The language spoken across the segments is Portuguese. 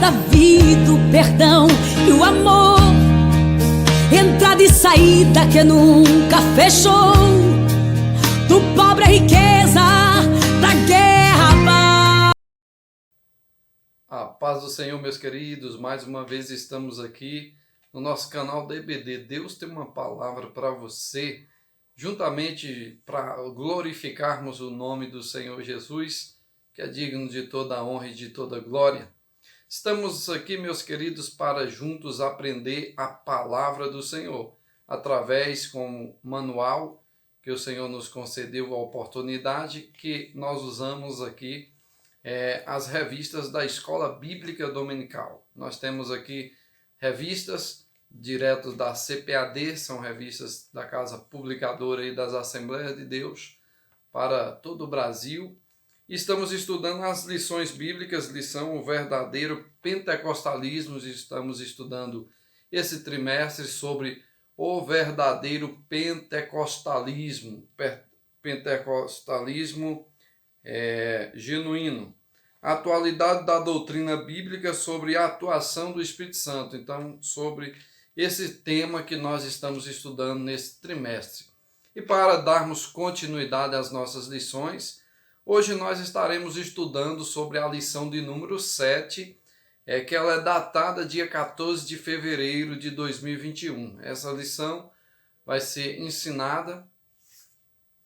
da vida, o perdão e o amor, entrada e saída que nunca fechou, do pobre à riqueza, da guerra. A paz do Senhor, meus queridos, mais uma vez estamos aqui no nosso canal da EBD. Deus tem uma palavra para você, juntamente para glorificarmos o nome do Senhor Jesus, que é digno de toda a honra e de toda a glória. Estamos aqui, meus queridos, para juntos aprender a palavra do Senhor, através como manual que o Senhor nos concedeu a oportunidade, que nós usamos aqui as revistas da Escola Bíblica Dominical. Nós temos aqui revistas direto da CPAD, são revistas da Casa Publicadora e das Assembleias de Deus para todo o Brasil. Estamos estudando as lições bíblicas, lição O Verdadeiro Pentecostalismo. Estamos estudando esse trimestre sobre o verdadeiro pentecostalismo, genuíno. A atualidade da doutrina bíblica sobre a atuação do Espírito Santo. Então, sobre esse tema que nós estamos estudando nesse trimestre. E para darmos continuidade às nossas lições, hoje nós estaremos estudando sobre a lição de número 7, que ela é datada dia 14 de fevereiro de 2021. Essa lição vai ser ensinada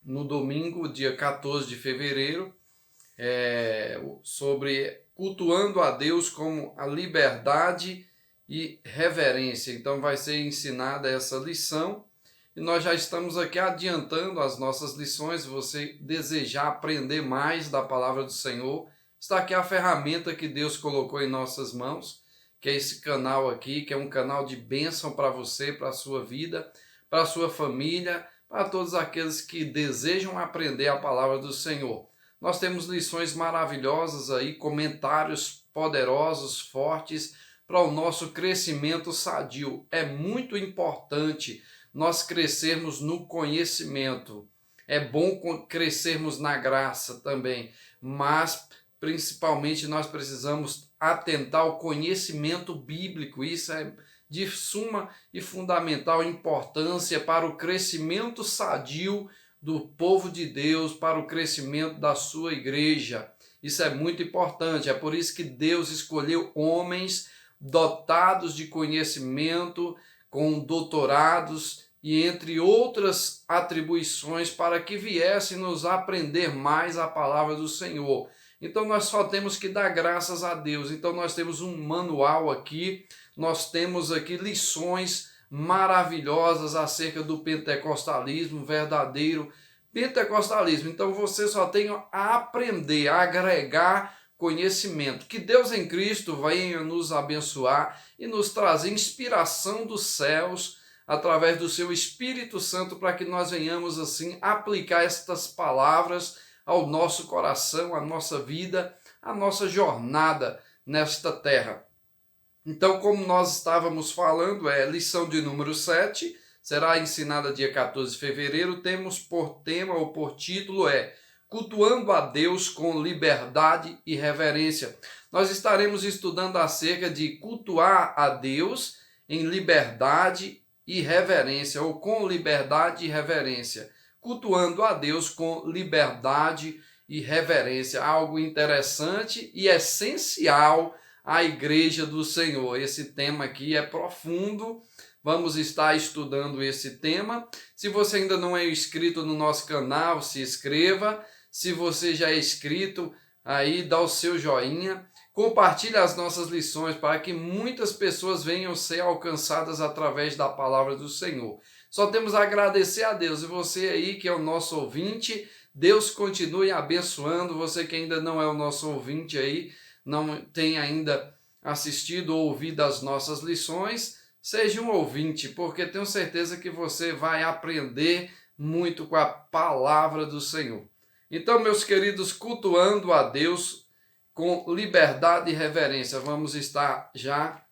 no domingo, dia 14 de fevereiro, sobre cultuando a Deus como a liberdade e reverência. Então vai ser ensinada essa lição e nós já estamos aqui adiantando as nossas lições. Se você desejar aprender mais da palavra do Senhor, está aqui a ferramenta que Deus colocou em nossas mãos, que é esse canal aqui, que é um canal de bênção para você, para a sua vida, para a sua família, para todos aqueles que desejam aprender a palavra do Senhor. Nós temos lições maravilhosas aí, comentários poderosos, fortes, para o nosso crescimento sadio. É muito importante nós crescermos no conhecimento. É bom crescermos na graça também, mas principalmente nós precisamos atentar ao conhecimento bíblico. Isso é de suma e fundamental importância para o crescimento sadio do povo de Deus, para o crescimento da sua igreja. Isso é muito importante. É por isso que Deus escolheu homens dotados de conhecimento, com doutorados e entre outras atribuições, para que viessem nos aprender mais a palavra do Senhor. Então nós só temos que dar graças a Deus. Então nós temos um manual aqui, nós temos aqui lições maravilhosas acerca do pentecostalismo, verdadeiro pentecostalismo. Então você só tem a aprender, a agregar conhecimento. Que Deus em Cristo venha nos abençoar e nos trazer inspiração dos céus através do seu Espírito Santo, para que nós venhamos assim aplicar estas palavras ao nosso coração, à nossa vida, à nossa jornada nesta terra. Então, como nós estávamos falando, lição de número 7, será ensinada dia 14 de fevereiro, temos por tema ou por título Cultuando a Deus com liberdade e reverência. Nós estaremos estudando acerca de cultuar a Deus em liberdade e reverência, ou com liberdade e reverência. Cultuando a Deus com liberdade e reverência. Algo interessante e essencial à igreja do Senhor. Esse tema aqui é profundo. Vamos estar estudando esse tema. Se você ainda não é inscrito no nosso canal, se inscreva. Se você já é inscrito, aí dá o seu joinha. Compartilhe as nossas lições para que muitas pessoas venham ser alcançadas através da palavra do Senhor. Só temos a agradecer a Deus. E você aí que é o nosso ouvinte, Deus continue abençoando. Você que ainda não é o nosso ouvinte aí, não tem ainda assistido ou ouvido as nossas lições, seja um ouvinte, porque tenho certeza que você vai aprender muito com a palavra do Senhor. Então, meus queridos, cultuando a Deus com liberdade e reverência. Vamos estar já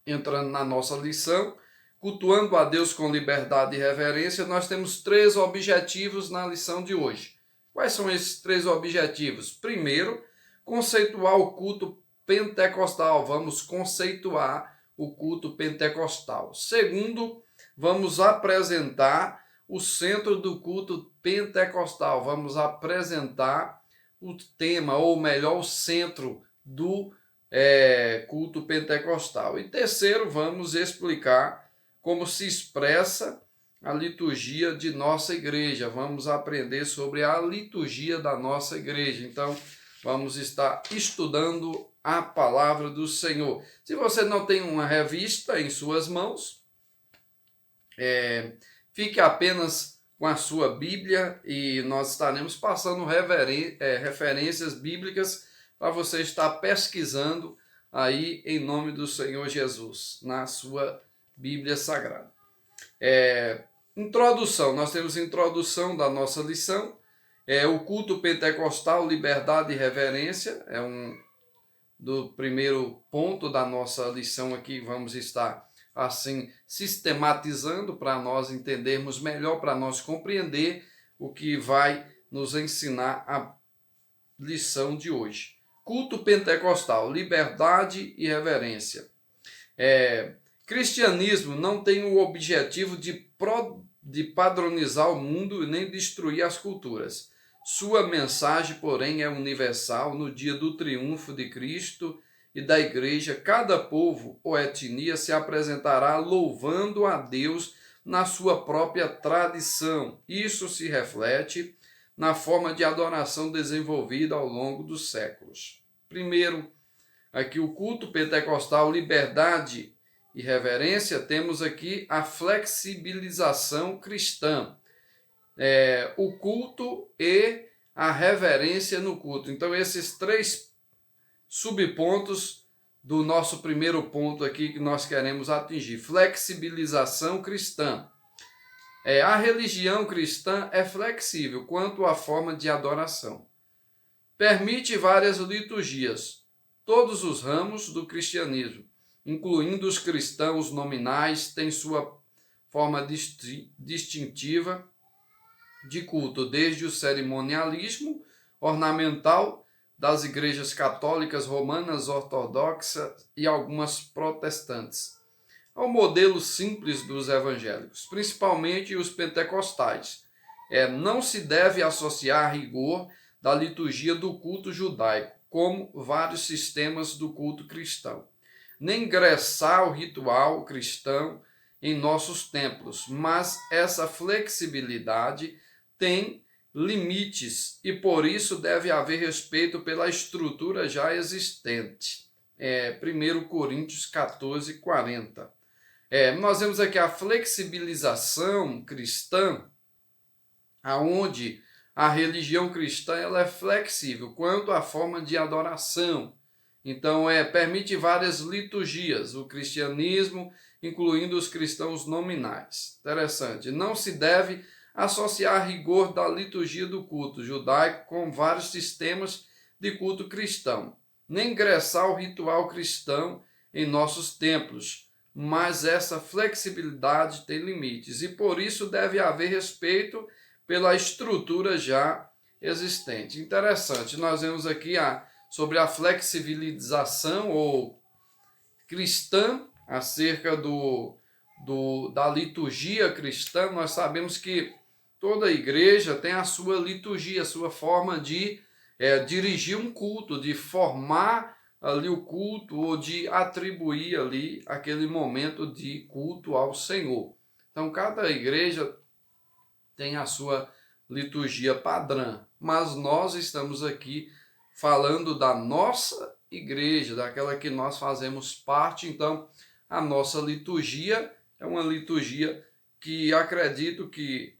entrando na nossa lição. Cultuando a Deus com liberdade e reverência, nós temos 3 objetivos na lição de hoje. Quais são esses 3 objetivos? Primeiro, conceituar o culto pentecostal. Vamos conceituar o culto pentecostal. Segundo, vamos apresentar o centro do culto pentecostal. Vamos apresentar o tema, ou melhor, o centro do culto pentecostal. E terceiro, vamos explicar como se expressa a liturgia de nossa igreja. Vamos aprender sobre a liturgia da nossa igreja. Então, vamos estar estudando a palavra do Senhor. Se você não tem uma revista em suas mãos, fique apenas com a sua Bíblia e nós estaremos passando referências bíblicas para você estar pesquisando aí em nome do Senhor Jesus, na sua Bíblia Sagrada. Introdução, nós temos introdução da nossa lição, o culto pentecostal, liberdade e reverência, do primeiro ponto da nossa lição aqui, vamos estar assim sistematizando para nós entendermos melhor, para nós compreender o que vai nos ensinar a lição de hoje. Culto pentecostal, liberdade e reverência. Cristianismo não tem o objetivo de padronizar o mundo e nem destruir as culturas. Sua mensagem, porém, é universal. No dia do triunfo de Cristo e da igreja, cada povo ou etnia se apresentará louvando a Deus na sua própria tradição. Isso se reflete na forma de adoração desenvolvida ao longo dos séculos. Primeiro, aqui o culto pentecostal, liberdade e reverência, temos aqui a flexibilização cristã, o culto e a reverência no culto. Então, esses três subpontos do nosso primeiro ponto aqui que nós queremos atingir. Flexibilização cristã. A religião cristã é flexível quanto à forma de adoração. Permite várias liturgias, todos os ramos do cristianismo, incluindo os cristãos nominais, têm sua forma distintiva de culto, desde o cerimonialismo ornamental das igrejas católicas, romanas, ortodoxas e algumas protestantes, ao modelo simples dos evangélicos, principalmente os pentecostais. Não se deve associar rigor da liturgia do culto judaico, como vários sistemas do culto cristão, nem ingressar o ritual cristão em nossos templos, mas essa flexibilidade tem limites e por isso deve haver respeito pela estrutura já existente. 1 Coríntios 14, 40. Nós vemos aqui a flexibilização cristã, aonde a religião cristã ela é flexível quanto à forma de adoração. Então, permite várias liturgias, o cristianismo, incluindo os cristãos nominais. Interessante. Não se deve associar rigor da liturgia do culto judaico com vários sistemas de culto cristão, nem ingressar o ritual cristão em nossos templos, mas essa flexibilidade tem limites e por isso deve haver respeito pela estrutura já existente. Interessante, nós vemos aqui sobre a flexibilização ou cristã, acerca da liturgia cristã. Nós sabemos que toda igreja tem a sua liturgia, a sua forma de dirigir um culto, de formar ali o culto ou de atribuir ali aquele momento de culto ao Senhor. Então, cada igreja tem a sua liturgia padrão, mas nós estamos aqui falando da nossa igreja, daquela que nós fazemos parte. Então, a nossa liturgia é uma liturgia que acredito que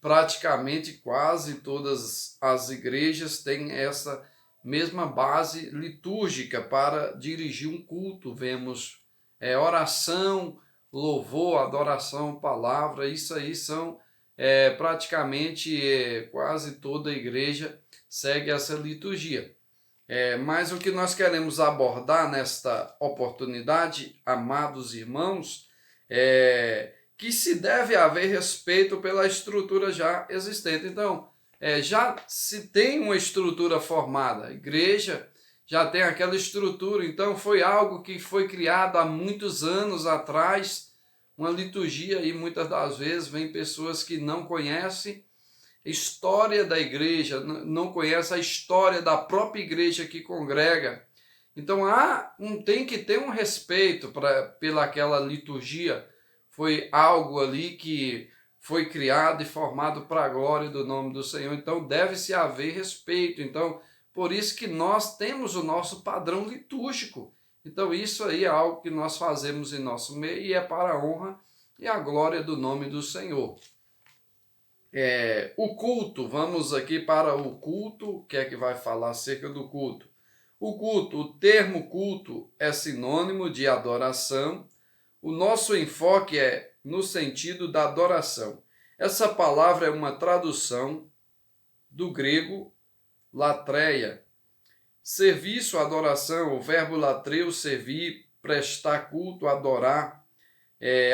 praticamente quase todas as igrejas têm essa mesma base litúrgica para dirigir um culto. Vemos oração, louvor, adoração, palavra, isso aí são praticamente quase toda a igreja segue essa liturgia. Mas o que nós queremos abordar nesta oportunidade, amados irmãos, que se deve haver respeito pela estrutura já existente. Então, já se tem uma estrutura formada, a igreja já tem aquela estrutura. Então foi algo que foi criado há muitos anos atrás, uma liturgia, e muitas das vezes vem pessoas que não conhecem a história da igreja, não conhecem a história da própria igreja que congrega. Então tem que ter um respeito pelaquela liturgia. Foi algo ali que foi criado e formado para a glória do nome do Senhor. Então deve-se haver respeito. Então, por isso que nós temos o nosso padrão litúrgico. Então isso aí é algo que nós fazemos em nosso meio e é para a honra e a glória do nome do Senhor. O culto, vamos aqui para o culto. O que é que vai falar acerca do culto? O culto, o termo culto é sinônimo de adoração. O nosso enfoque é no sentido da adoração. Essa palavra é uma tradução do grego latreia. Serviço, adoração, o verbo latreu, servir, prestar culto, adorar.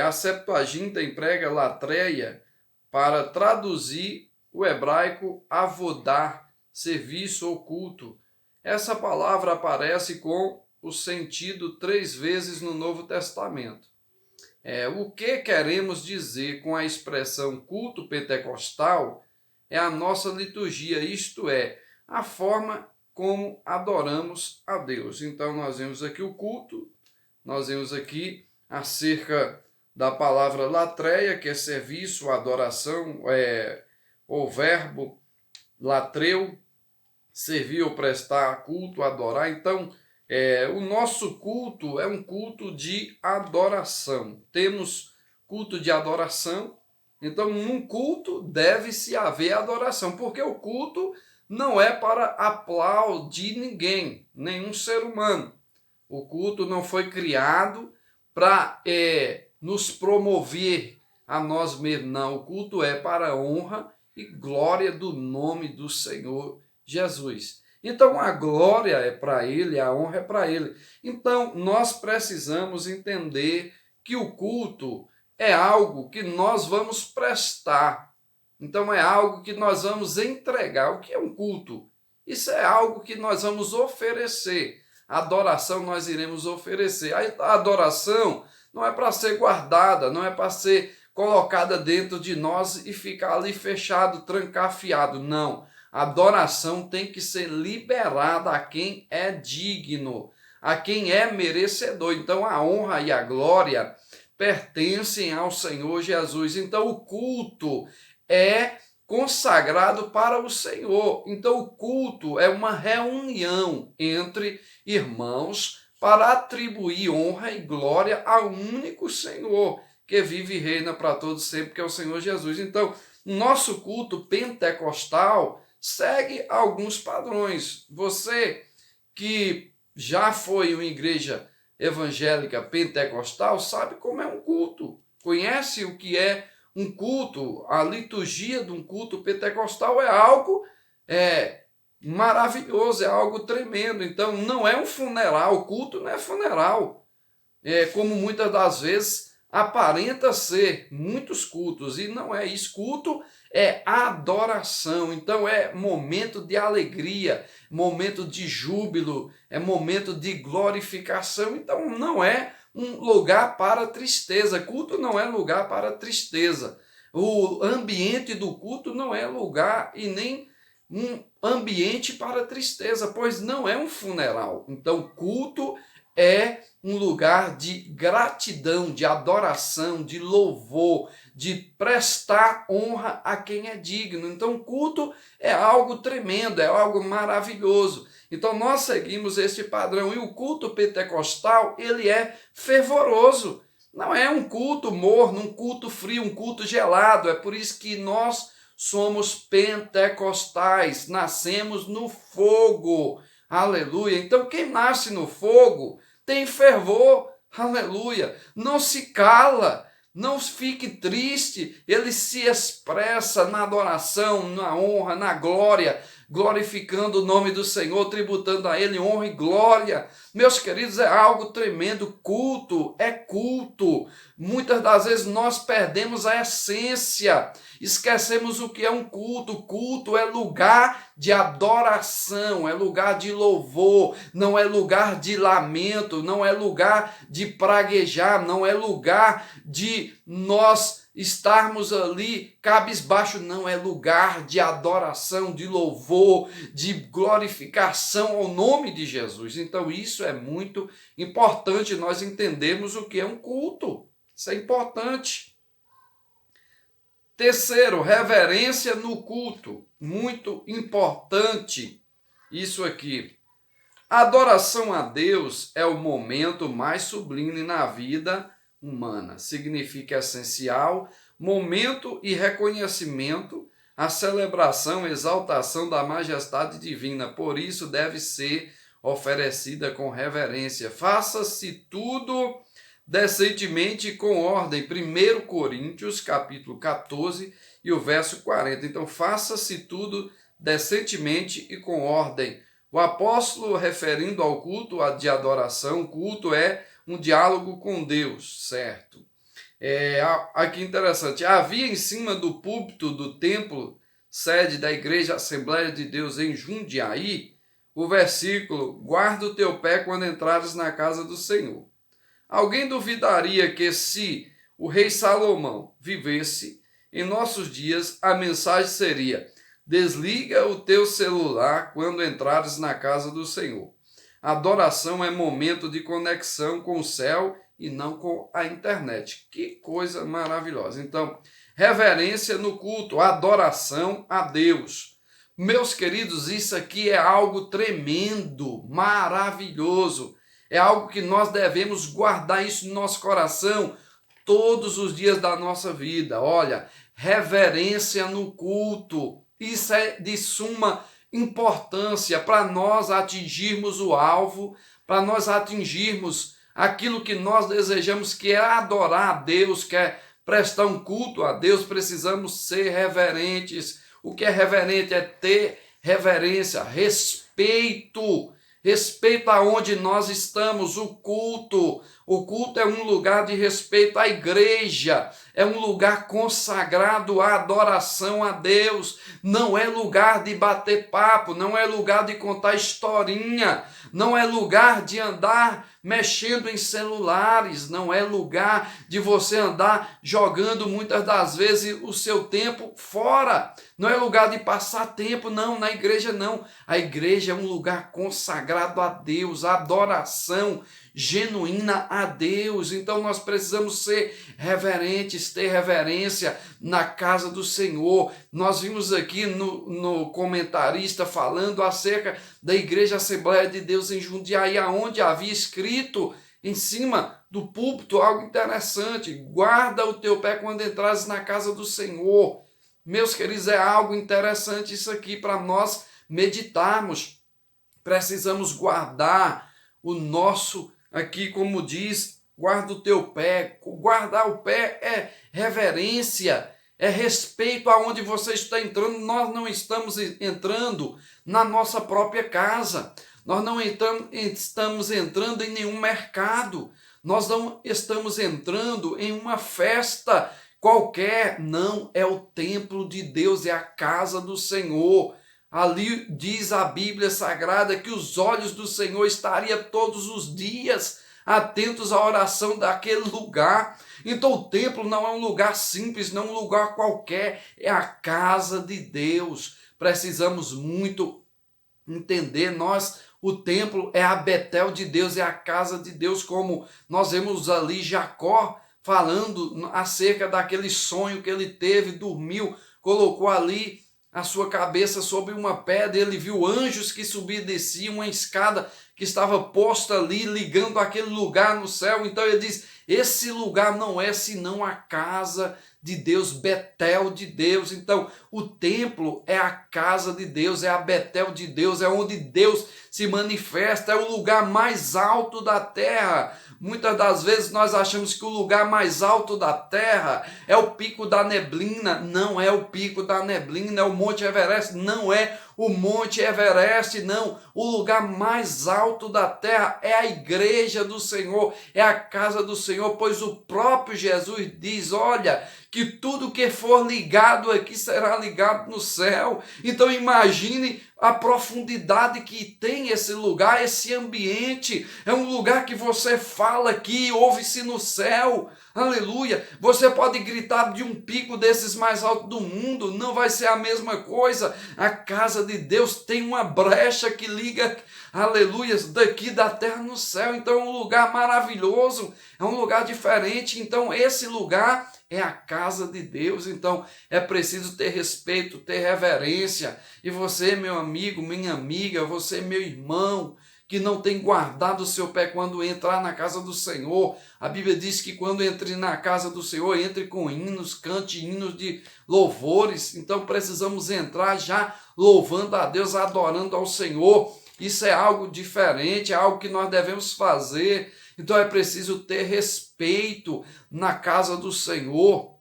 A Septuaginta emprega latreia para traduzir o hebraico avodar, serviço ou culto. Essa palavra aparece com o sentido 3 vezes no Novo Testamento. O que queremos dizer com a expressão culto pentecostal é a nossa liturgia, isto é, a forma como adoramos a Deus. Então nós vemos aqui o culto, nós vemos aqui acerca da palavra latreia, que é serviço, adoração, o verbo latreu, servir ou prestar culto, adorar. Então, o nosso culto é um culto de adoração. Temos culto de adoração, então num culto deve-se haver adoração, porque o culto não é para aplaudir ninguém, nenhum ser humano. O culto não foi criado para nos promover a nós mesmos, não. O culto é para a honra e glória do nome do Senhor Jesus. Então a glória é para Ele, a honra é para Ele. Então nós precisamos entender que o culto é algo que nós vamos prestar. Então é algo que nós vamos entregar. O que é um culto? Isso é algo que nós vamos oferecer. A adoração nós iremos oferecer. A adoração não é para ser guardada, não é para ser colocada dentro de nós e ficar ali fechado, trancafiado. Não. A adoração tem que ser liberada a quem é digno, a quem é merecedor. Então a honra e a glória pertencem ao Senhor Jesus. Então o culto é consagrado para o Senhor. Então o culto é uma reunião entre irmãos para atribuir honra e glória ao único Senhor que vive e reina para todos sempre, que é o Senhor Jesus. Então nosso culto pentecostal segue alguns padrões. Você que já foi uma igreja evangélica pentecostal sabe como é um culto, conhece o que é um culto. A liturgia de um culto pentecostal é algo maravilhoso, é algo tremendo. Então não é um funeral, o culto não é funeral, como muitas das vezes aparenta ser muitos cultos, e não é isso. Culto é adoração. Então é momento de alegria, momento de júbilo, é momento de glorificação. Então não é um lugar para tristeza. Culto não é lugar para tristeza. O ambiente do culto não é lugar e nem um ambiente para tristeza, pois não é um funeral. Então culto é um lugar de gratidão, de adoração, de louvor, de prestar honra a quem é digno. Então, culto é algo tremendo, é algo maravilhoso. Então, nós seguimos este padrão. E o culto pentecostal, ele é fervoroso. Não é um culto morno, um culto frio, um culto gelado. É por isso que nós somos pentecostais, nascemos no fogo. Aleluia. Então, quem nasce no fogo tem fervor, aleluia, não se cala, não fique triste, ele se expressa na adoração, na honra, na glória, glorificando o nome do Senhor, tributando a Ele honra e glória. Meus queridos, é algo tremendo. Culto é culto. Muitas das vezes nós perdemos a essência, esquecemos o que é um culto. Culto é lugar de adoração, é lugar de louvor, não é lugar de lamento, não é lugar de praguejar, não é lugar de nós estarmos ali cabisbaixo, não, é lugar de adoração, de louvor, de glorificação ao nome de Jesus. Então isso é muito importante, nós entendermos o que é um culto. Isso é importante. Terceiro, reverência no culto. Muito importante isso aqui. A adoração a Deus é o momento mais sublime na vida humana. Significa essencial, momento e reconhecimento, a celebração, exaltação da majestade divina. Por isso deve ser oferecida com reverência. Faça-se tudo decentemente e com ordem. 1 Coríntios, capítulo 14 e o verso 40. Então, faça-se tudo decentemente e com ordem. O apóstolo, referindo ao culto de adoração, culto é um diálogo com Deus, certo? Aqui interessante, havia em cima do púlpito do templo, sede da Igreja Assembleia de Deus em Jundiaí, o versículo, guarda o teu pé quando entrares na casa do Senhor. Alguém duvidaria que se o rei Salomão vivesse em nossos dias, a mensagem seria, desliga o teu celular quando entrares na casa do Senhor. Adoração é momento de conexão com o céu e não com a internet. Que coisa maravilhosa. Então, reverência no culto, adoração a Deus. Meus queridos, isso aqui é algo tremendo, maravilhoso. É algo que nós devemos guardar isso no nosso coração todos os dias da nossa vida. Olha, reverência no culto. Isso é de suma importância para nós atingirmos o alvo, para nós atingirmos aquilo que nós desejamos, que é adorar a Deus, que é prestar um culto a Deus. Precisamos ser reverentes. O que é reverente é ter reverência, respeito. Respeito aonde nós estamos, o culto. O culto é um lugar de respeito à igreja, é um lugar consagrado à adoração a Deus. Não é lugar de bater papo, não é lugar de contar historinha, não é lugar de andar mexendo em celulares, não é lugar de você andar jogando muitas das vezes o seu tempo fora. Não é lugar de passar tempo, não, na igreja não. A igreja é um lugar consagrado a Deus, a adoração genuína a Deus. Então nós precisamos ser reverentes, ter reverência na casa do Senhor. Nós vimos aqui no comentarista falando acerca da Igreja Assembleia de Deus em Jundiaí, aonde havia escrito em cima do púlpito algo interessante: guarda o teu pé quando entrares na casa do Senhor. Meus queridos, é algo interessante isso aqui para nós meditarmos. Precisamos guardar o nosso, aqui como diz, guarda o teu pé. Guardar o pé é reverência, é respeito aonde você está entrando. Nós não estamos entrando na nossa própria casa. Nós não estamos entrando em nenhum mercado. Nós não estamos entrando em uma festa qualquer. Não, é o templo de Deus, é a casa do Senhor. Ali diz a Bíblia Sagrada que os olhos do Senhor estariam todos os dias atentos à oração daquele lugar. Então o templo não é um lugar simples, não é um lugar qualquer, é a casa de Deus. Precisamos muito entender, o templo é a Betel de Deus, é a casa de Deus, como nós vemos ali Jacó falando acerca daquele sonho que ele teve, dormiu, colocou ali a sua cabeça sobre uma pedra, ele viu anjos que subiam e desciam, uma escada que estava posta ali, ligando aquele lugar no céu. Então ele diz, esse lugar não é senão a casa de Deus, Betel de Deus. Então, o templo é a casa de Deus, é a Betel de Deus, é onde Deus se manifesta, é o lugar mais alto da terra. Muitas das vezes nós achamos que o lugar mais alto da terra é o Pico da Neblina. Não é o Pico da Neblina, é o Monte Everest. Não é o Monte Everest, não. O lugar mais alto da terra é a igreja do Senhor, é a casa do Senhor, pois o próprio Jesus diz, olha, que tudo que for ligado aqui será ligado no céu. Então imagine a profundidade que tem esse lugar, esse ambiente. É um lugar que você fala aqui, ouve-se no céu. Aleluia. Você pode gritar de um pico desses mais altos do mundo, não vai ser a mesma coisa. A casa de Deus tem uma brecha que liga, aleluia, daqui da terra no céu. Então é um lugar maravilhoso, é um lugar diferente. Então esse lugar é a casa de Deus. Então é preciso ter respeito, ter reverência. E você, meu amigo, minha amiga, você, meu irmão, que não tem guardado o seu pé quando entrar na casa do Senhor. A Bíblia diz que quando entre na casa do Senhor, entre com hinos, cante hinos de louvores. Então precisamos entrar já louvando a Deus, adorando ao Senhor. Isso é algo diferente, é algo que nós devemos fazer. Então é preciso ter respeito na casa do Senhor.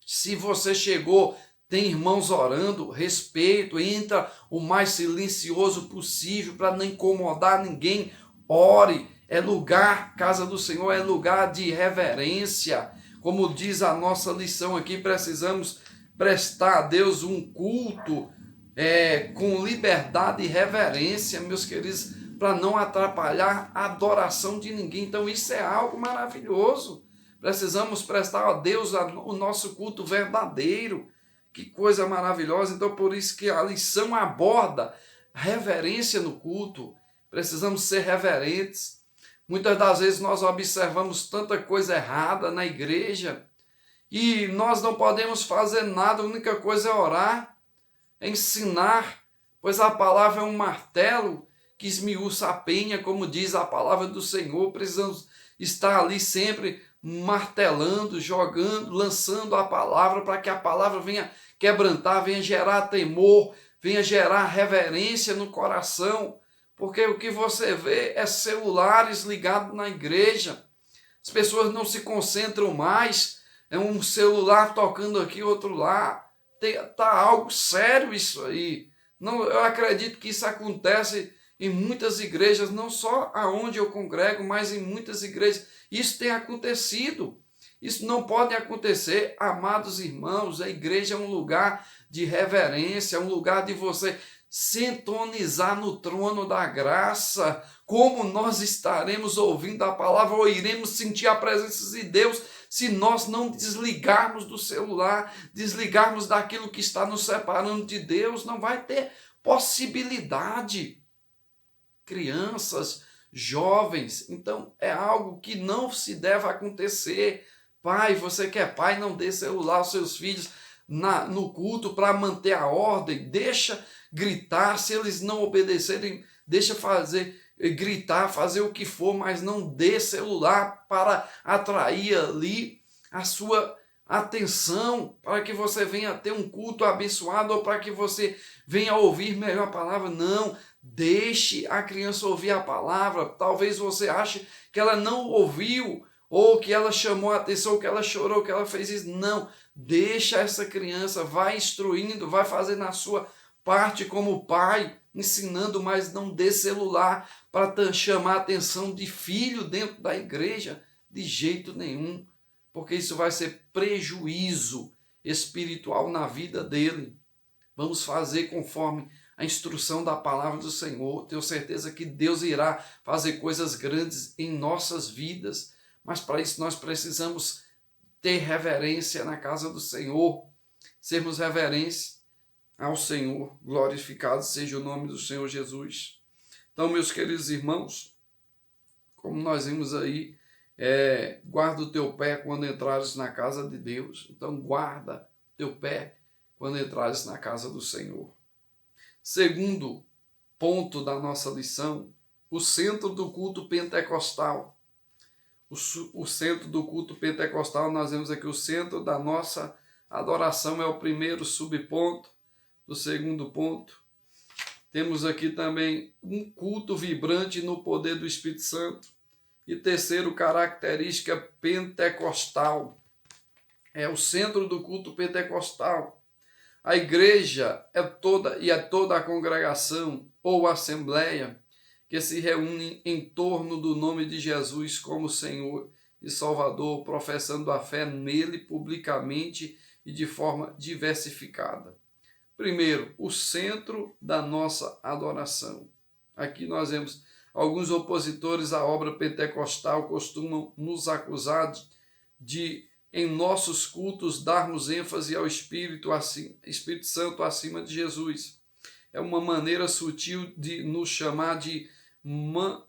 Se você chegou, tem irmãos orando, respeito, entra o mais silencioso possível para não incomodar ninguém. Ore, é lugar, casa do Senhor, é lugar de reverência. Como diz a nossa lição aqui, precisamos prestar a Deus um culto com liberdade e reverência, meus queridos, para não atrapalhar a adoração de ninguém. Então isso é algo maravilhoso. Precisamos prestar a Deus o nosso culto verdadeiro. Que coisa maravilhosa. Então por isso que a lição aborda reverência no culto. Precisamos ser reverentes. Muitas das vezes nós observamos tanta coisa errada na igreja e nós não podemos fazer nada. A única coisa é orar, é ensinar, pois a palavra é um martelo que esmiuça a penha, como diz a palavra do Senhor. Precisamos estar ali sempre martelando, jogando, lançando a palavra, para que a palavra venha quebrantar, venha gerar temor, venha gerar reverência no coração, porque o que você vê é celulares ligados na igreja. As pessoas não se concentram mais, é um celular tocando aqui, outro lá. Está algo sério isso aí. Não, eu acredito que isso acontece em muitas igrejas, não só aonde eu congrego, mas em muitas igrejas. Isso tem acontecido. Isso não pode acontecer, amados irmãos. A igreja é um lugar de reverência, é um lugar de você sintonizar no trono da graça. Como nós estaremos ouvindo a palavra ou iremos sentir a presença de Deus se nós não desligarmos do celular, desligarmos daquilo que está nos separando de Deus? Não vai ter possibilidade. Crianças, jovens, então é algo que não se deve acontecer. Pai, você que é pai, não dê celular aos seus filhos no culto para manter a ordem. Deixa gritar, se eles não obedecerem, deixa gritar, fazer o que for, mas não dê celular para atrair ali a sua atenção, para que você venha ter um culto abençoado ou para que você venha ouvir melhor a palavra. Não, deixe a criança ouvir a palavra. Talvez você ache que ela não ouviu, ou que ela chamou a atenção, que ela chorou, que ela fez isso. Não, deixa essa criança, vai instruindo, vai fazendo a sua parte como pai, ensinando, mas não dê celular para chamar a atenção de filho dentro da igreja, de jeito nenhum, porque isso vai ser prejuízo espiritual na vida dele. Vamos fazer conforme a instrução da palavra do Senhor. Tenho certeza que Deus irá fazer coisas grandes em nossas vidas, mas para isso nós precisamos ter reverência na casa do Senhor, sermos reverentes ao Senhor. Glorificado seja o nome do Senhor Jesus. Então, meus queridos irmãos, como nós vimos aí, guarda o teu pé quando entrares na casa de Deus. Então, guarda teu pé quando entrares na casa do Senhor. Segundo ponto da nossa lição, o centro do culto pentecostal. o centro do culto pentecostal, nós vemos aqui o centro da nossa adoração é o primeiro subponto. Do segundo ponto, temos aqui também um culto vibrante no poder do Espírito Santo. E terceiro, característica pentecostal. É o centro do culto pentecostal. A igreja é toda a congregação ou assembleia que se reúne em torno do nome de Jesus como Senhor e Salvador, professando a fé nele publicamente e de forma diversificada. Primeiro, o centro da nossa adoração. Aqui nós vemos alguns opositores à obra pentecostal costumam nos acusar de, em nossos cultos, darmos ênfase ao Espírito Santo acima de Jesus. É uma maneira sutil de nos chamar de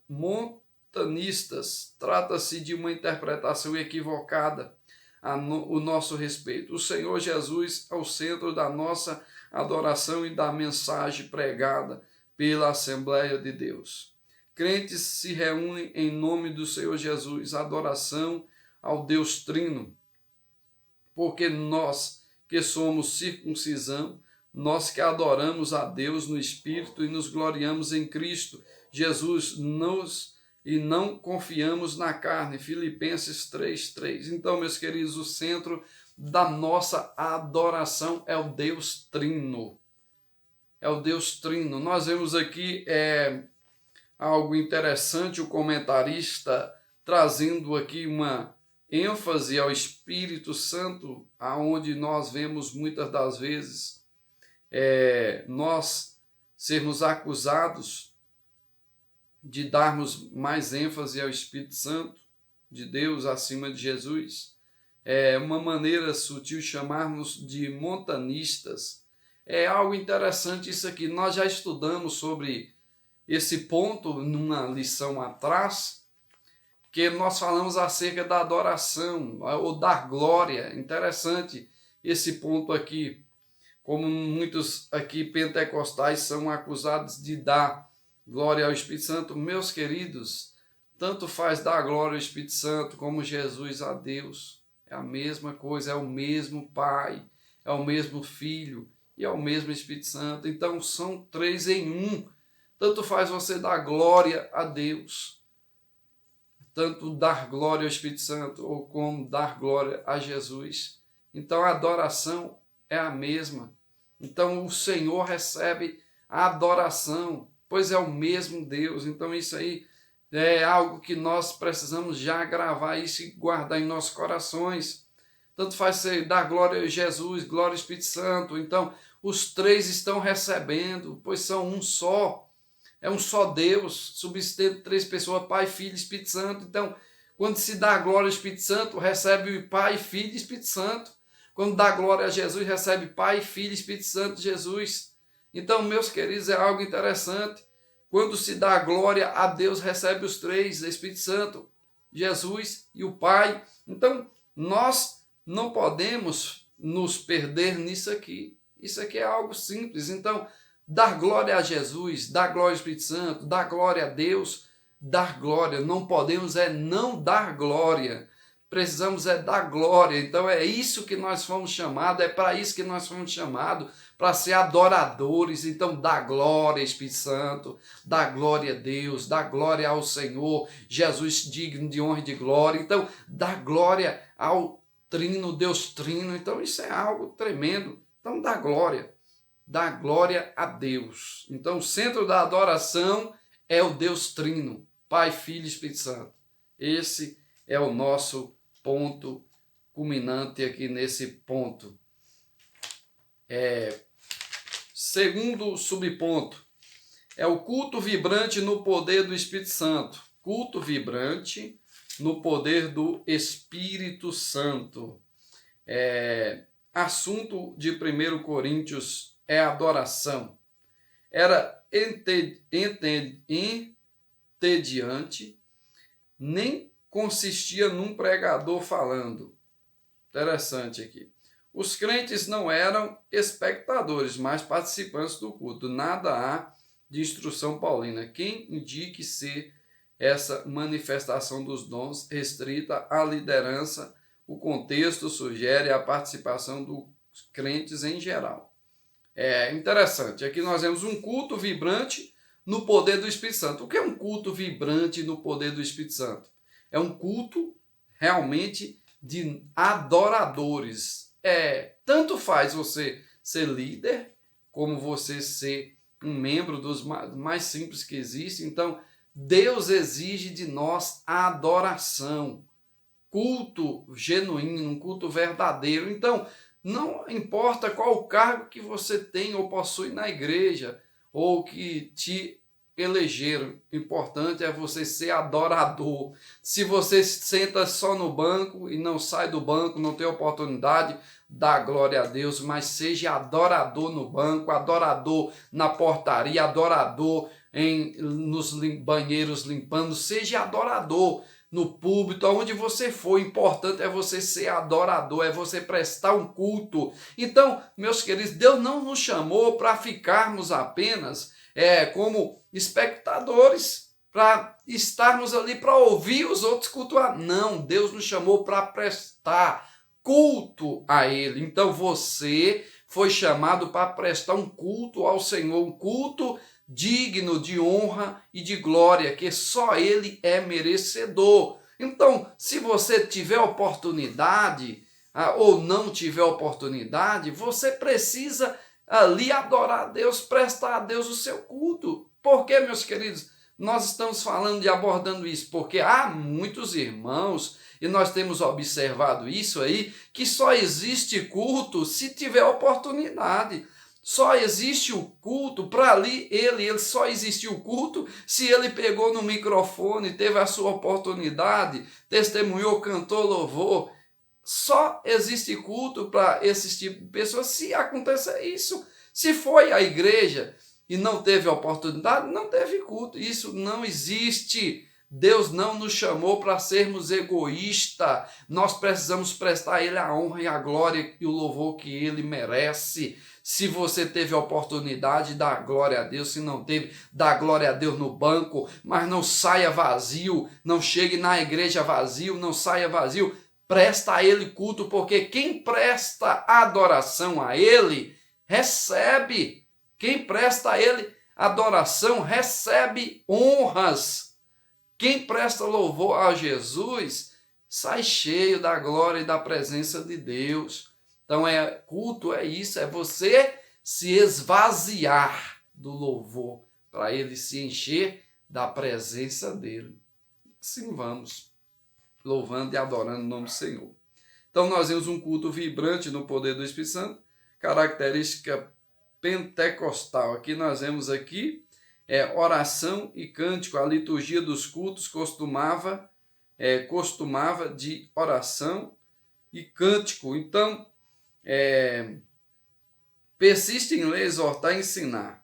montanistas. Trata-se de uma interpretação equivocada o nosso respeito. O Senhor Jesus é o centro da nossa adoração e da mensagem pregada pela Assembleia de Deus. Crentes se reúnem em nome do Senhor Jesus, adoração ao Deus Trino, porque nós que somos circuncisão, nós que adoramos a Deus no Espírito e nos gloriamos em Cristo Jesus, e não confiamos na carne. Filipenses 3:3. Então, meus queridos, o centro da nossa adoração é o Deus Trino. É o Deus Trino. Nós vemos aqui algo interessante, o comentarista trazendo aqui uma ênfase ao Espírito Santo, aonde nós vemos muitas das vezes nós sermos acusados de darmos mais ênfase ao Espírito Santo de Deus acima de Jesus. É uma maneira sutil chamarmos de montanistas. É algo interessante isso aqui. Nós já estudamos sobre esse ponto numa lição atrás, que nós falamos acerca da adoração ou da glória. Interessante esse ponto aqui. Como muitos aqui pentecostais são acusados de dar glória ao Espírito Santo, meus queridos, tanto faz dar glória ao Espírito Santo como Jesus a Deus. É a mesma coisa, é o mesmo Pai, é o mesmo Filho e é o mesmo Espírito Santo. Então são três em um. Tanto faz você dar glória a Deus, tanto dar glória ao Espírito Santo ou como dar glória a Jesus. Então a adoração é a mesma. Então o Senhor recebe a adoração, pois é o mesmo Deus. Então isso aí é algo que nós precisamos já gravar isso e guardar em nossos corações. Tanto faz você dar glória a Jesus, glória ao Espírito Santo. Então os três estão recebendo, pois são um só. É um só Deus, subsistente três pessoas, Pai, Filho e Espírito Santo. Então, quando se dá glória ao Espírito Santo, recebe o Pai, Filho e Espírito Santo. Quando dá glória a Jesus, recebe Pai, Filho e Espírito Santo de Jesus. Então, meus queridos, é algo interessante. Quando se dá glória a Deus, recebe os três, Espírito Santo, Jesus e o Pai. Então, nós não podemos nos perder nisso aqui. Isso aqui é algo simples. Então, dar glória a Jesus, dar glória ao Espírito Santo, dar glória a Deus, dar glória. Não podemos não dar glória. Precisamos dar glória. Então é isso que nós fomos chamados, é para isso que nós fomos chamados, para ser adoradores. Então dá glória, Espírito Santo, dá glória a Deus, dá glória ao Senhor, Jesus digno de honra e de glória. Então dá glória ao Trino, Deus Trino. Então isso é algo tremendo. Então dá glória a Deus. Então o centro da adoração é o Deus Trino, Pai, Filho e Espírito Santo. Esse é o nosso ponto culminante aqui nesse ponto. Segundo subponto, é o culto vibrante no poder do Espírito Santo. Culto vibrante no poder do Espírito Santo. Assunto de 1 Coríntios é adoração. Era entediante, nem consistia num pregador falando. Interessante aqui. Os crentes não eram espectadores, mas participantes do culto. Nada há de instrução paulina. Quem indique ser essa manifestação dos dons restrita à liderança. O contexto sugere a participação dos crentes em geral. É interessante, aqui nós vemos um culto vibrante no poder do Espírito Santo. O que é um culto vibrante no poder do Espírito Santo? É um culto realmente de adoradores. Tanto faz você ser líder, como você ser um membro dos mais simples que existe. Então, Deus exige de nós adoração, culto genuíno, um culto verdadeiro. Então, não importa qual o cargo que você tem ou possui na igreja, ou que te elegeram, o importante é você ser adorador. Se você senta só no banco e não sai do banco, não tem oportunidade, dá glória a Deus, mas seja adorador no banco, adorador na portaria, adorador nos banheiros limpando, seja adorador no púlpito, aonde você for. Importante é você ser adorador, é você prestar um culto. Então, meus queridos, Deus não nos chamou para ficarmos apenas como espectadores, para estarmos ali para ouvir os outros cultuar. Não, Deus nos chamou para prestar culto a Ele. Então você foi chamado para prestar um culto ao Senhor, um culto digno de honra e de glória, que só Ele é merecedor. Então, se você tiver oportunidade ou não tiver oportunidade, você precisa ali adorar a Deus, prestar a Deus o seu culto. Por quê, meus queridos? Nós estamos falando e abordando isso porque há muitos irmãos, e nós temos observado isso aí, que só existe culto se tiver oportunidade. Só existe o culto para ali, ele só existiu o culto se ele pegou no microfone, teve a sua oportunidade, testemunhou, cantou louvor. Só existe culto para esses tipos de pessoas se acontecer isso. Se foi à igreja e não teve oportunidade, não teve culto. Isso não existe. Deus não nos chamou para sermos egoístas. Nós precisamos prestar a Ele a honra e a glória e o louvor que Ele merece. Se você teve a oportunidade, dá glória a Deus. Se não teve, dá glória a Deus no banco. Mas não saia vazio. Não chegue na igreja vazio. Não saia vazio. Presta a Ele culto, porque quem presta adoração a Ele, recebe. Quem presta a Ele adoração, recebe honras. Quem presta louvor a Jesus, sai cheio da glória e da presença de Deus. Então, culto é isso, é você se esvaziar do louvor, para Ele se encher da presença dEle. Assim vamos, louvando e adorando o nome do Senhor. Então, nós temos um culto vibrante no poder do Espírito Santo, característica pentecostal. Aqui nós vemos oração e cântico. A liturgia dos cultos costumava de oração e cântico. Então, persiste em ler, exortar e ensinar.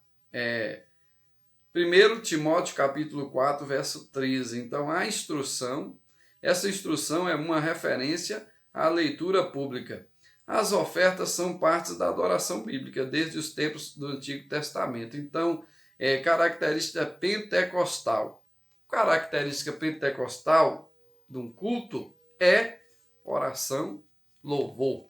1 Timóteo capítulo 4, verso 13. Então, a instrução, essa instrução é uma referência à leitura pública. As ofertas são partes da adoração bíblica, desde os tempos do Antigo Testamento. Então, característica pentecostal. Característica pentecostal de um culto é oração, louvor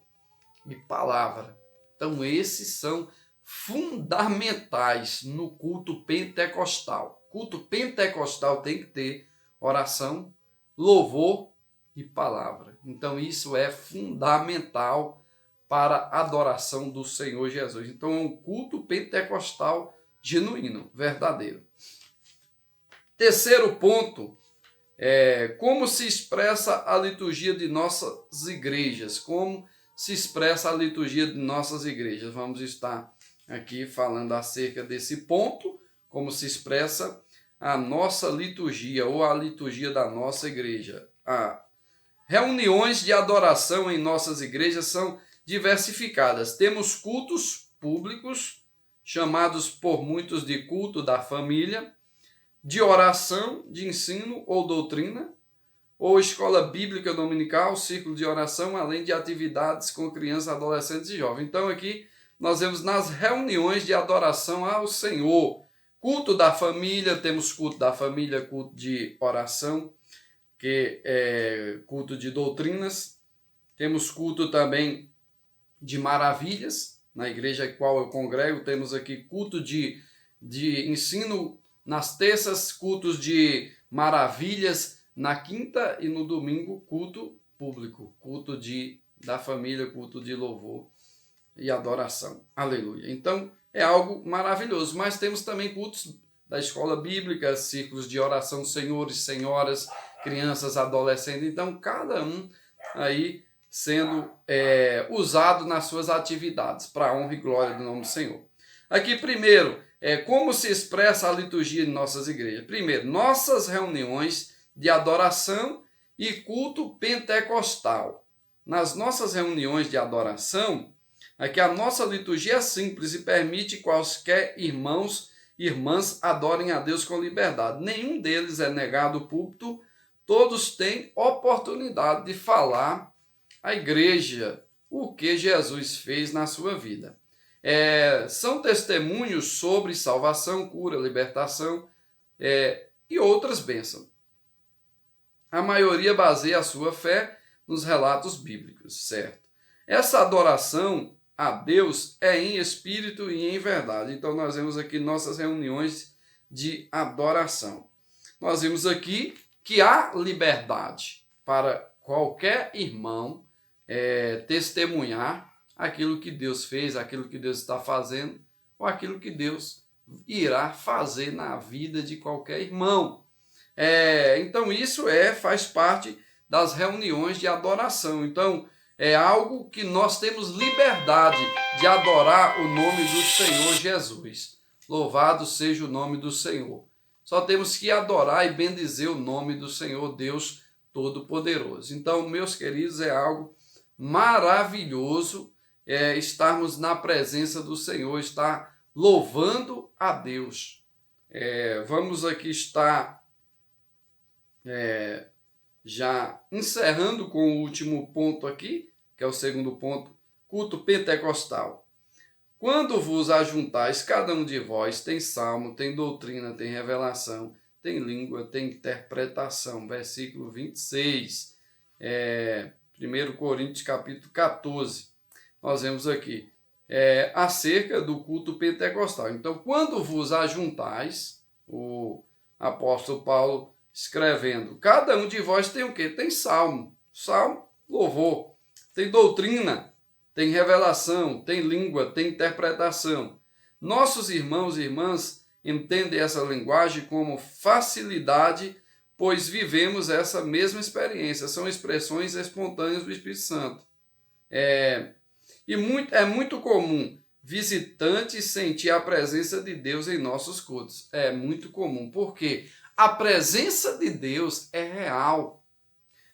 e palavra. Então, esses são fundamentais no culto pentecostal. Culto pentecostal tem que ter oração, louvor e palavra. Então, isso é fundamental para a adoração do Senhor Jesus. Então, é um culto pentecostal genuíno, verdadeiro. Terceiro ponto, como se expressa a liturgia de nossas igrejas. Como se expressa a liturgia de nossas igrejas. Vamos estar aqui falando acerca desse ponto, como se expressa a nossa liturgia ou a liturgia da nossa igreja. Reuniões de adoração em nossas igrejas são diversificadas. Temos cultos públicos, chamados por muitos de culto da família, de oração, de ensino ou doutrina, ou escola bíblica dominical, círculo de oração, além de atividades com crianças, adolescentes e jovens. Então aqui nós vemos nas reuniões de adoração ao Senhor, Culto da família, temos culto da família, culto de oração, que é culto de doutrinas. Temos culto também de maravilhas, na igreja em qual eu congrego. Temos aqui culto de ensino nas terças, cultos de maravilhas na quinta, e no domingo culto público, culto da família, culto de louvor e adoração. Aleluia. Então é algo maravilhoso. Mas temos também cultos da escola bíblica, círculos de oração, senhores, senhoras, crianças, adolescentes. Então cada um aí sendo usado nas suas atividades, para a honra e glória do nome do Senhor. Aqui primeiro, como se expressa a liturgia em nossas igrejas? Primeiro, nossas reuniões de adoração e culto pentecostal. Nas nossas reuniões de adoração, aqui a nossa liturgia é simples e permite quaisquer irmãos e irmãs adorem a Deus com liberdade. Nenhum deles é negado o púlpito, todos têm oportunidade de falar à igreja o que Jesus fez na sua vida. São testemunhos sobre salvação, cura, libertação e outras bênçãos. A maioria baseia a sua fé nos relatos bíblicos, certo? Essa adoração a Deus é em espírito e em verdade. Então nós vemos aqui nossas reuniões de adoração. Nós vimos aqui que há liberdade para qualquer irmão testemunhar aquilo que Deus fez, aquilo que Deus está fazendo, ou aquilo que Deus irá fazer na vida de qualquer irmão. Então isso faz parte das reuniões de adoração. Então é algo que nós temos liberdade de adorar o nome do Senhor Jesus. Louvado seja o nome do Senhor. Só temos que adorar e bendizer o nome do Senhor Deus Todo-Poderoso. Então, meus queridos, é algo maravilhoso estarmos na presença do Senhor, estar louvando a Deus. Vamos aqui estar já encerrando com o último ponto aqui, que é o segundo ponto, culto pentecostal. Quando vos ajuntais, cada um de vós tem salmo, tem doutrina, tem revelação, tem língua, tem interpretação. Versículo 26, 1 Coríntios capítulo 14. Nós vemos aqui acerca do culto pentecostal. Então, quando vos ajuntais, o apóstolo Paulo escrevendo, cada um de vós tem o quê? Tem salmo, louvor, tem doutrina, tem revelação, tem língua, tem interpretação. Nossos irmãos e irmãs entendem essa linguagem como facilidade, pois vivemos essa mesma experiência. São expressões espontâneas do Espírito Santo. É muito comum visitantes sentir a presença de Deus em nossos cultos. É muito comum, porque a presença de Deus é real.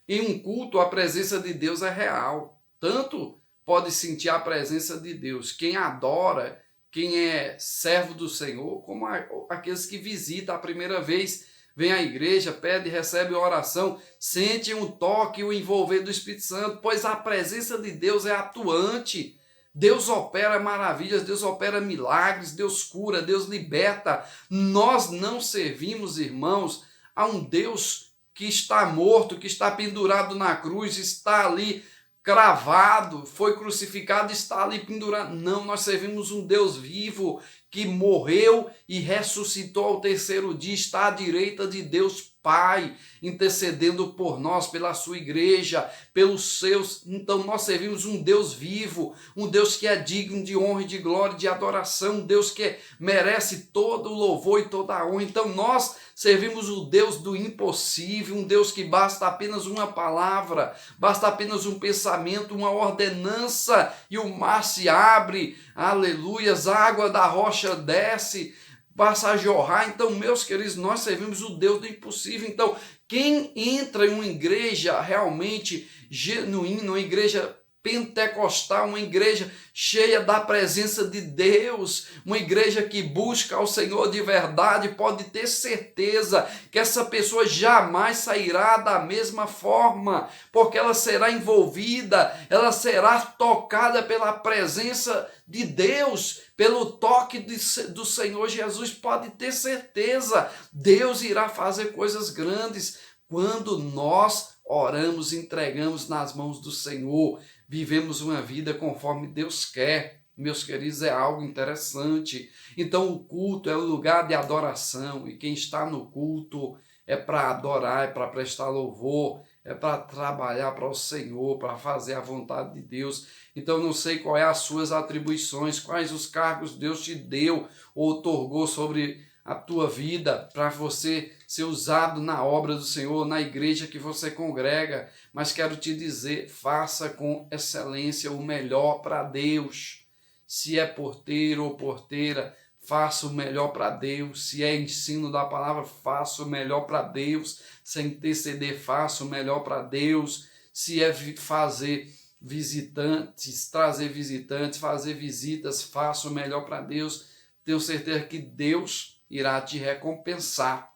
Em um culto, a presença de Deus é real. Tanto pode sentir a presença de Deus quem adora, quem é servo do Senhor, como aqueles que visitam a primeira vez, vem à igreja, pede, recebe oração, sente um toque, o envolver do Espírito Santo, pois a presença de Deus é atuante. Deus opera maravilhas, Deus opera milagres, Deus cura, Deus liberta. Nós não servimos, irmãos, a um Deus que está morto, que está pendurado na cruz, está ali cravado, foi crucificado, está ali pendurado. Não, nós servimos um Deus vivo, que morreu e ressuscitou ao terceiro dia, está à direita de Deus Pai, intercedendo por nós, pela sua igreja, pelos seus. Então nós servimos um Deus vivo, um Deus que é digno de honra e de glória, de adoração, um Deus que merece todo o louvor e toda a honra. Então nós servimos o Deus do impossível, um Deus que basta apenas uma palavra, basta apenas um pensamento, uma ordenança e o mar se abre, aleluias, a água da rocha desce, passa a jorrar. Então, meus queridos, nós servimos o Deus do impossível. Então, quem entra em uma igreja realmente genuína, uma igreja pentecostal, uma igreja cheia da presença de Deus, uma igreja que busca ao Senhor de verdade, pode ter certeza que essa pessoa jamais sairá da mesma forma, porque ela será envolvida, ela será tocada pela presença de Deus, pelo toque do Senhor Jesus, pode ter certeza, Deus irá fazer coisas grandes quando nós oramos, entregamos nas mãos do Senhor, vivemos uma vida conforme Deus quer. Meus queridos, é algo interessante. Então o culto é o lugar de adoração, e quem está no culto é para adorar, é para prestar louvor, é para trabalhar para o Senhor, para fazer a vontade de Deus. Então não sei qual é as suas atribuições, quais os cargos Deus te deu ou outorgou sobre a tua vida para você ser usado na obra do Senhor, na igreja que você congrega. Mas quero te dizer, faça com excelência o melhor para Deus. Se é porteiro ou porteira, faça o melhor para Deus. Se é ensino da palavra, faça o melhor para Deus. Se é interceder, faça o melhor para Deus. Se é fazer visitantes, trazer visitantes, fazer visitas, faça o melhor para Deus. Tenho certeza que Deus irá te recompensar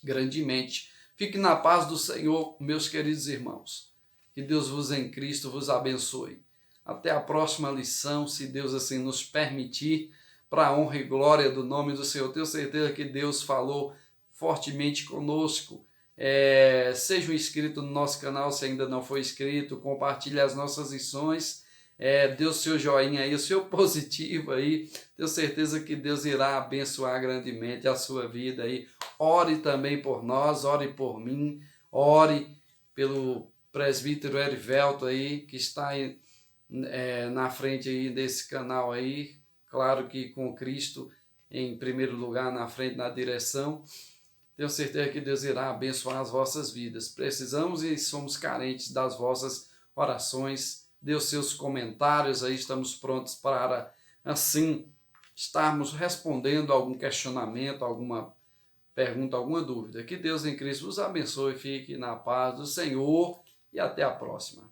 grandemente. Fique na paz do Senhor, meus queridos irmãos. Que Deus vos em Cristo vos abençoe. Até a próxima lição, se Deus assim nos permitir, para a honra e glória do nome do Senhor. Tenho certeza que Deus falou fortemente conosco. Seja um inscrito no nosso canal se ainda não for inscrito, compartilhe as nossas lições, dê o seu joinha aí, o seu positivo aí. Tenho certeza que Deus irá abençoar grandemente a sua vida aí. Ore também por nós, ore por mim, ore pelo presbítero Erivelto aí, que está aí, na frente aí desse canal aí. Claro que com Cristo em primeiro lugar, na frente, na direção. Tenho certeza que Deus irá abençoar as vossas vidas. Precisamos e somos carentes das vossas orações. Dê os seus comentários aí, estamos prontos para, assim, estarmos respondendo a algum questionamento, alguma pergunta, alguma dúvida. Que Deus em Cristo vos abençoe, fique na paz do Senhor e até a próxima.